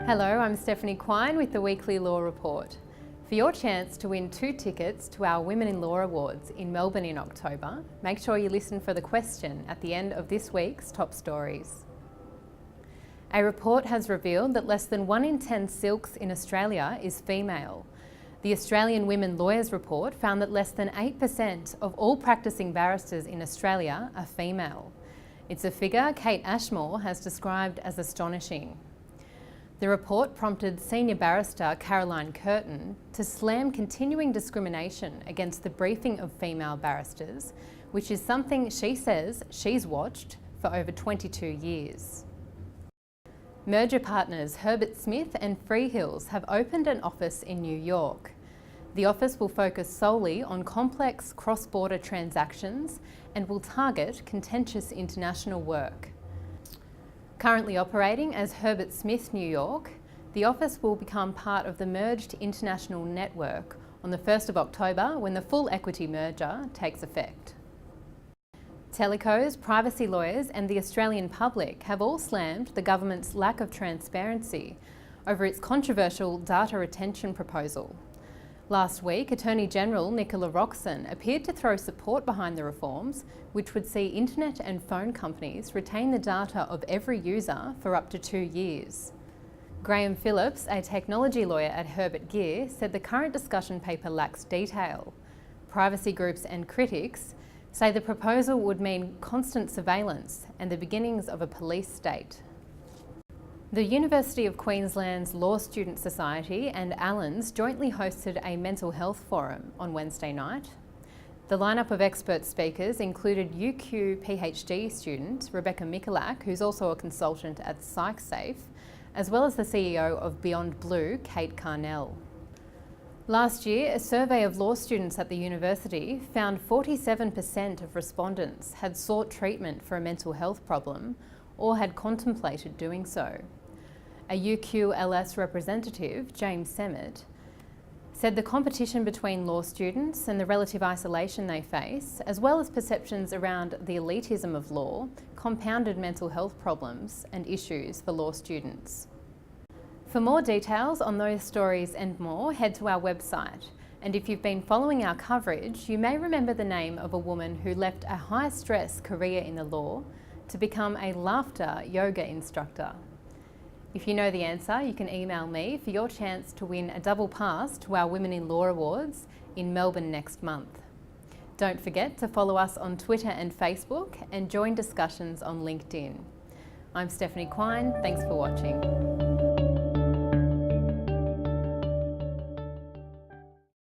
Hello, I'm Stephanie Quine with the Weekly Law Report. For your chance to win 2 tickets to our Women in Law Awards in Melbourne in October, make sure you listen for the question at the end of this week's top stories. A report has revealed that less than 1 in 10 silks in Australia is female. The Australian Women Lawyers Report found that less than 8% of all practising barristers in Australia are female. It's a figure Kate Ashmore has described as astonishing. The report prompted senior barrister Caroline Curtin to slam continuing discrimination against the briefing of female barristers, which is something she says she's watched for over 22 years. Merger partners Herbert Smith and Freehills have opened an office in New York. The office will focus solely on complex cross-border transactions and will target contentious international work. Currently operating as Herbert Smith New York, the office will become part of the merged international network on the 1st of October when the full equity merger takes effect. Telecos, privacy lawyers and the Australian public have all slammed the government's lack of transparency over its controversial data retention proposal. Last week, Attorney-General Nicola Roxon appeared to throw support behind the reforms, which would see internet and phone companies retain the data of every user for up to 2 years. Graham Phillips, a technology lawyer at Herbert Gear, said the current discussion paper lacks detail. Privacy groups and critics say the proposal would mean constant surveillance and the beginnings of a police state. The University of Queensland's Law Student Society and Allens jointly hosted a mental health forum on Wednesday night. The lineup of expert speakers included UQ PhD student Rebecca Michalak, who's also a consultant at PsychSafe, as well as the CEO of Beyond Blue, Kate Carnell. Last year, a survey of law students at the university found 47% of respondents had sought treatment for a mental health problem or had contemplated doing so. A UQLS representative, James Sept, said the competition between law students and the relative isolation they face, as well as perceptions around the elitism of law, compounded mental health problems and issues for law students. For more details on those stories and more, head to our website. And if you've been following our coverage, you may remember the name of a woman who left a high-stress career in the law to become a laughter yoga instructor. If you know the answer, you can email me for your chance to win a double pass to our Women in Law Awards in Melbourne next month. Don't forget to follow us on Twitter and Facebook and join discussions on LinkedIn. I'm Stephanie Quine, thanks for watching.